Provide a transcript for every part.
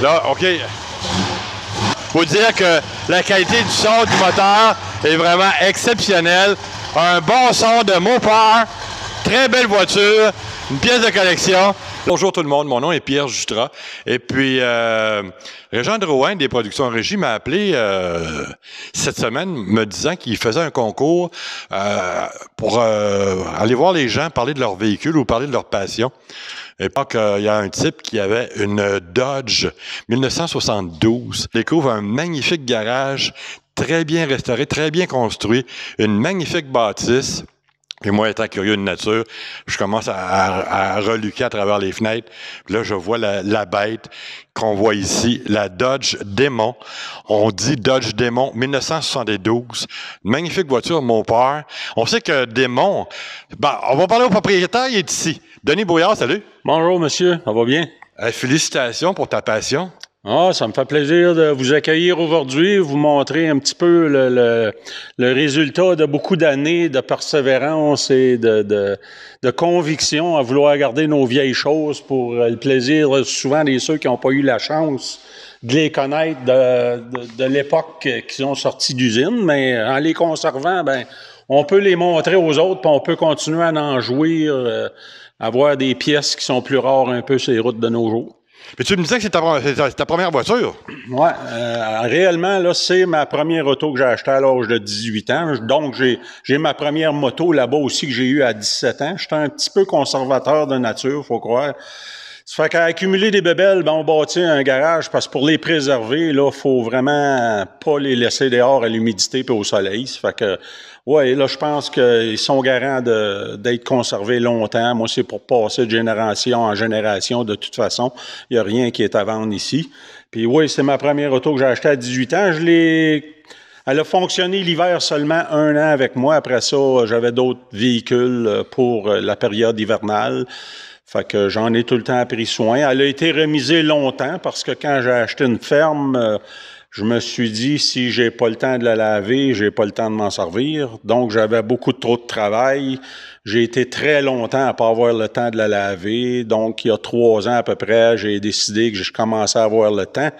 Là, OK. Faut dire que la qualité du son du moteur est vraiment exceptionnelle. Un bon son de Mopar. Très belle voiture. Une pièce de collection. Bonjour tout le monde, mon nom est Pierre Jutras. Et puis, Régent Drouin des Productions Régie m'a appelé cette semaine me disant qu'il faisait un concours pour aller voir les gens parler de leur véhicule ou parler de leur passion. Et donc, il y a un type qui avait une Dodge 1972. Il découvre un magnifique garage, très bien restauré, très bien construit, une magnifique bâtisse. Et moi, étant curieux de nature, je commence à reluquer à travers les fenêtres. Puis là, je vois la bête qu'on voit ici, la Dodge Demon. On dit Dodge Demon 1972. Une magnifique voiture, mon père. On sait que Demon... Ben, on va parler au propriétaire, il est ici. Denis Brouillard, salut. Bonjour, monsieur. Ça va bien? Félicitations pour ta passion. Ah, ça me fait plaisir de vous accueillir aujourd'hui, vous montrer un petit peu le résultat de beaucoup d'années de persévérance et de conviction à vouloir garder nos vieilles choses pour le plaisir souvent des ceux qui n'ont pas eu la chance de les connaître de l'époque qu'ils ont sorti d'usine, mais en les conservant, ben on peut les montrer aux autres, puis on peut continuer à en jouir, avoir des pièces qui sont plus rares un peu sur les routes de nos jours. Mais tu me disais que c'est ta première voiture? Oui, réellement, là, c'est ma première auto que j'ai achetée à l'âge de 18 ans. Donc, j'ai ma première moto là-bas aussi que j'ai eue à 17 ans. J'étais un petit peu conservateur de nature, faut croire. Ça fait qu'à accumuler des bébelles, ben, on bâtit un garage parce que pour les préserver, là, faut vraiment pas les laisser dehors à l'humidité et au soleil. Ça fait que, ouais, là, je pense qu'ils sont garants d'être conservés longtemps. Moi, c'est pour passer de génération en génération. De toute façon, il n'y a rien qui est à vendre ici. Puis oui, c'est ma première auto que j'ai achetée à 18 ans. Elle a fonctionné l'hiver seulement 1 an avec moi. Après ça, j'avais d'autres véhicules pour la période hivernale. Fait que j'en ai tout le temps pris soin. Elle a été remisée longtemps parce que quand j'ai acheté une ferme, je me suis dit, si j'ai pas le temps de la laver, j'ai pas le temps de m'en servir. Donc, j'avais beaucoup trop de travail. J'ai été très longtemps à pas avoir le temps de la laver. Donc, il y a 3 ans à peu près, j'ai décidé que je commençais à avoir le temps.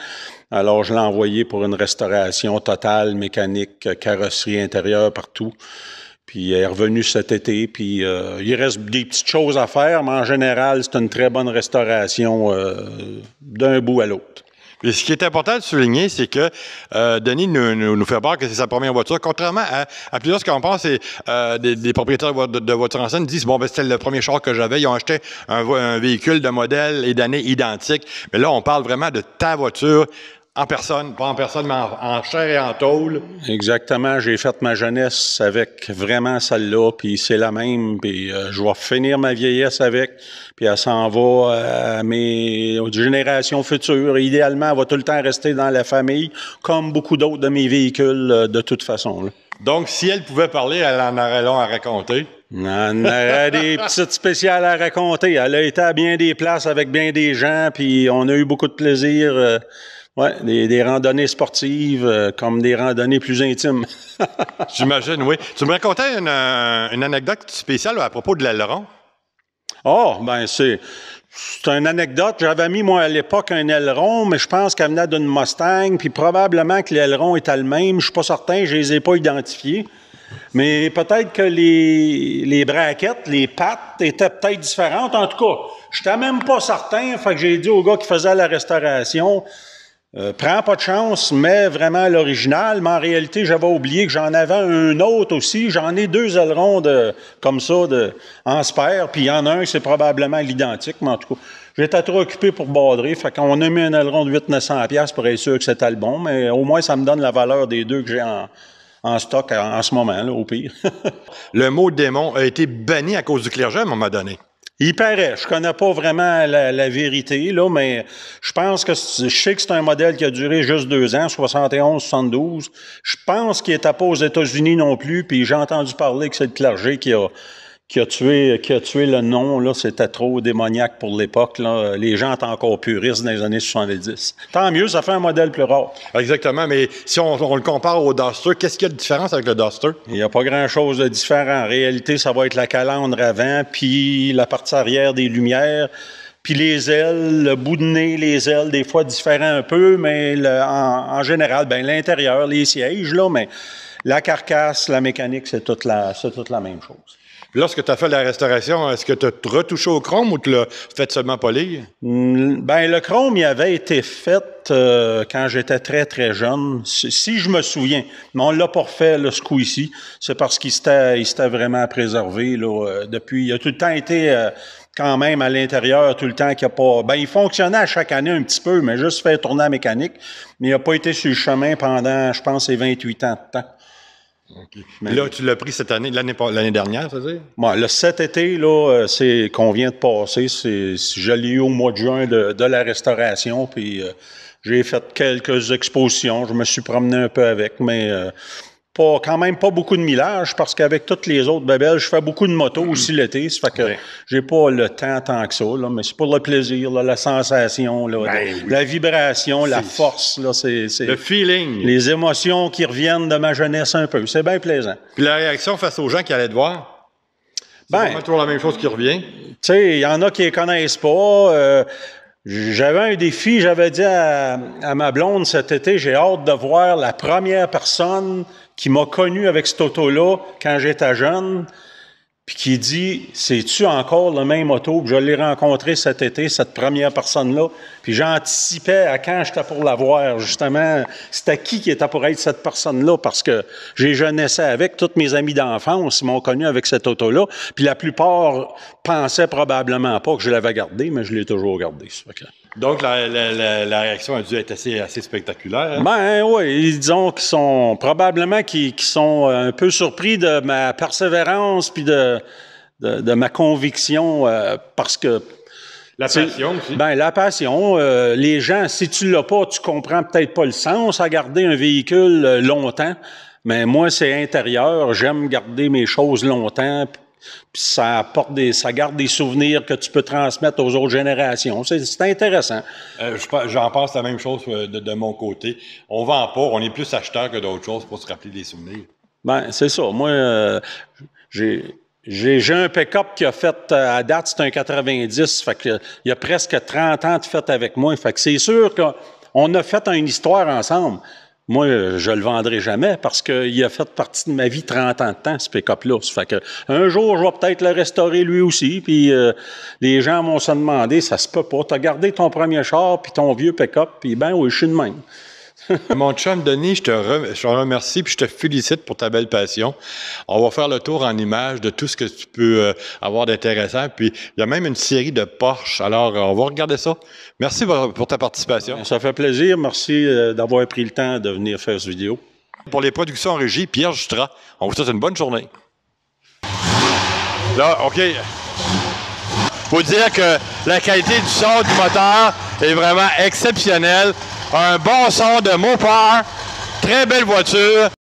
Alors, je l'ai envoyé pour une restauration totale, mécanique, carrosserie intérieure, partout. Puis elle est revenue cet été, puis il reste des petites choses à faire, mais en général, c'est une très bonne restauration d'un bout à l'autre. Et ce qui est important de souligner, c'est que Denis nous fait part que c'est sa première voiture. Contrairement à plusieurs, ce qu'on pense, c'est des propriétaires de voitures anciennes disent, bon, ben c'était le premier char que j'avais. Ils ont acheté un véhicule de modèle et d'année identique. Mais là, on parle vraiment de ta voiture. En personne, pas en personne, mais en chair et en tôle. Exactement. J'ai fait ma jeunesse avec vraiment celle-là, puis c'est la même, puis je vais finir ma vieillesse avec, puis elle s'en va à mes générations futures. Idéalement, elle va tout le temps rester dans la famille, comme beaucoup d'autres de mes véhicules, de toute façon. Là. Donc, si elle pouvait parler, elle en aurait long à raconter. On aurait des petites spéciales à raconter. Elle a été à bien des places avec bien des gens, puis on a eu beaucoup de plaisir. Oui, des randonnées sportives comme des randonnées plus intimes. J'imagine, oui. Tu me racontais une anecdote spéciale à propos de l'aileron? Oh, ben c'est une anecdote. J'avais mis, moi, à l'époque, un aileron, mais je pense qu'elle venait d'une Mustang, puis probablement que l'aileron était le même. Je suis pas certain, je les ai pas identifiés. Mais peut-être que les braquettes, les pattes étaient peut-être différentes. En tout cas, je n'étais même pas certain. Fait que j'ai dit au gars qui faisait la restauration... prends pas de chance, mais vraiment l'original. Mais en réalité, j'avais oublié que j'en avais un autre aussi. J'en ai 2 ailerons comme ça en spare, puis il y en a un, c'est probablement l'identique, mais en tout cas, j'étais trop occupé pour badrer. Fait qu'on a mis un aileron de 800-900$ pour être sûr que c'était le bon, mais au moins, ça me donne la valeur des 2 que j'ai en stock en ce moment, là, au pire. Le mot démon a été banni à cause du clergé à un moment donné. Il paraît. Je connais pas vraiment la vérité, là, mais je pense que je sais que c'est un modèle qui a duré juste 2 ans, 71-72. Je pense qu'il n'était pas aux États-Unis non plus, puis j'ai entendu parler que c'est le clergé qui a tué le nom. Là, c'était trop démoniaque pour l'époque. Là. Les gens étaient encore puristes dans les années 70. Tant mieux, ça fait un modèle plus rare. Exactement, mais si on le compare au Duster, qu'est-ce qu'il y a de différence avec le Duster? Il n'y a pas grand-chose de différent. En réalité, ça va être la calandre avant, puis la partie arrière des lumières. Puis les ailes, le bout de nez, les ailes, des fois différents un peu, mais en général, ben l'intérieur, les sièges, là, mais la carcasse, la mécanique, c'est toute la même chose. Puis lorsque tu as fait la restauration, est-ce que tu as retouché au chrome ou tu l'as fait seulement polir? Ben le chrome, il avait été fait quand j'étais très, très jeune, si je me souviens. Mais on l'a pas refait, là, ce coup-ci. C'est parce qu'il s'était vraiment préservé, là, depuis. Il a tout le temps été quand même à l'intérieur, tout le temps qu'il n'y a pas... Ben, il fonctionnait à chaque année un petit peu, mais juste fait tourner la mécanique. Mais il n'a pas été sur le chemin pendant, je pense, ses 28 ans de temps. Okay. Mais là, tu l'as pris cette année, l'année dernière, ça veut dire? Bon, là, cet été, là, c'est qu'on vient de passer, je l'ai eu au mois de juin de la restauration, puis j'ai fait quelques expositions, je me suis promené un peu avec, mais quand même pas beaucoup de millage, parce qu'avec toutes les autres babelles, je fais beaucoup de motos aussi l'été, ça fait que j'ai pas le temps tant que ça, là, mais c'est pour le plaisir, là, la sensation, là, la vibration, la force, là, c'est le feeling. Les émotions qui reviennent de ma jeunesse un peu, c'est bien plaisant. Puis la réaction face aux gens qui allaient te voir? C'est vraiment toujours la même chose qui revient? Tu sais, il y en a qui les connaissent pas, j'avais un défi, j'avais dit à ma blonde cet été, j'ai hâte de voir la première personne qui m'a connu avec cette auto-là quand j'étais jeune, puis qui dit, c'est-tu encore le même auto? Puis je l'ai rencontré cet été, cette première personne-là, puis j'anticipais à quand j'étais pour la voir, justement, c'était qui était pour être cette personne-là, parce que j'ai jeunessé avec, tous mes amis d'enfance, ils m'ont connu avec cette auto-là, puis la plupart pensaient probablement pas que je l'avais gardée, mais je l'ai toujours gardée. Donc, la réaction a dû être assez spectaculaire. Hein? Ben oui, disons qu'ils sont probablement qu'ils sont un peu surpris de ma persévérance puis de ma conviction parce que la passion aussi. Ben la passion. Les gens, si tu l'as pas, tu comprends peut-être pas le sens à garder un véhicule longtemps. Mais moi, c'est intérieur. J'aime garder mes choses longtemps. Puis ça garde des souvenirs que tu peux transmettre aux autres générations. C'est intéressant. J'en pense la même chose de mon côté. On vend pas, on est plus acheteur que d'autres choses pour se rappeler des souvenirs. Ben c'est ça. Moi, j'ai un pick-up qui a fait, à date, c'est un 90, fait que il y a presque 30 ans de fait avec moi. Fait que c'est sûr qu'on a fait une histoire ensemble. Moi, je le vendrai jamais parce qu'il a fait partie de ma vie 30 ans de temps, ce pick-up-là. Ça fait que un jour, je vais peut-être le restaurer lui aussi. Puis les gens m'ont se demandé, ça se peut pas. Tu as gardé ton premier char puis ton vieux pick-up, puis ben oui, je suis de même. Mon chum Denis, je te remercie puis je te félicite pour ta belle passion. On va faire le tour en images de tout ce que tu peux avoir d'intéressant. Puis il y a même une série de Porsche. Alors, on va regarder ça. Merci pour ta participation. Ça fait plaisir. Merci d'avoir pris le temps de venir faire cette vidéo. Pour les productions en régie, Pierre Jutras. On vous souhaite une bonne journée. Là, OK. Faut dire que la qualité du son du moteur est vraiment exceptionnelle. Un bon son de Mopar, très belle voiture.